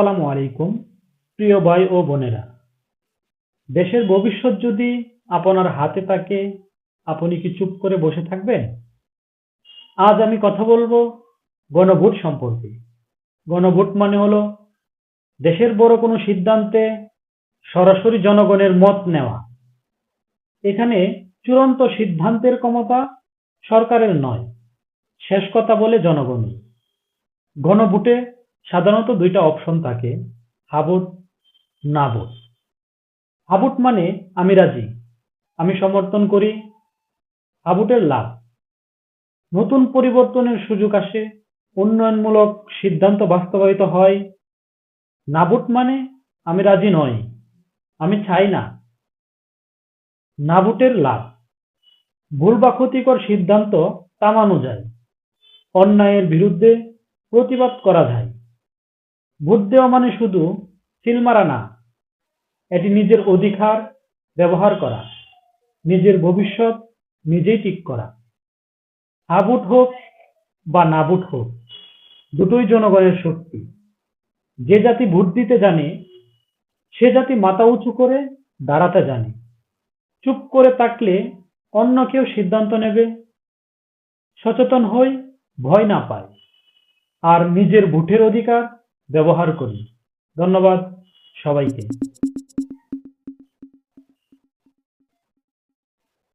আসসালামু আলাইকুম প্রিয় ভাই ও বোনেরা। দেশের ভবিষ্যৎ যদি আপনার হাতে থাকে, আপনি কি চুপ করে বসে থাকবেন? আজ আমি কথা বলবো গণভোট সম্পর্কে। গণভোট মানে হলো দেশের বড় কোনো সিদ্ধান্তে সরাসরি জনগণের মত নেওয়া। এখানে চূড়ান্ত সিদ্ধান্তের ক্ষমতা সরকারের নয়, শেষ কথা বলে জনগণই। গণভোটে সাধারণত দুইটা অপশন থাকে, হা ভোট, না ভোট। হা ভোট মানে আমি রাজি, আমি সমর্থন করি। হা ভোটের লাভ: নতুন পরিবর্তনের সুযোগ আসে, উন্নয়নমূলক সিদ্ধান্ত বাস্তবায়িত হয়। না ভোট মানে আমি রাজি নই, আমি চাই না। না ভোটের লাভ: ভুল বা ক্ষতিকর সিদ্ধান্ত থামানো যায়, অন্যায়ের বিরুদ্ধে প্রতিবাদ করা যায়। ভোট দেওয়া মানে শুধু সিল মারা না, এটি নিজের অধিকার ব্যবহার করা, নিজের ভবিষ্যৎ নিজেই ঠিক করা। হা ভোট হোক বা না ভোট হোক, দুটোই জনগণের শক্তি। যে জাতি ভোট দিতে জানে, সে জাতি মাথা উঁচু করে দাঁড়াতে জানে। চুপ করে থাকলে অন্য কেউ সিদ্ধান্ত নেবে। সচেতন হই, ভয় না পাই, আর নিজের ভোটের অধিকার ব্যবহার করি। ধন্যবাদ সবাইকে।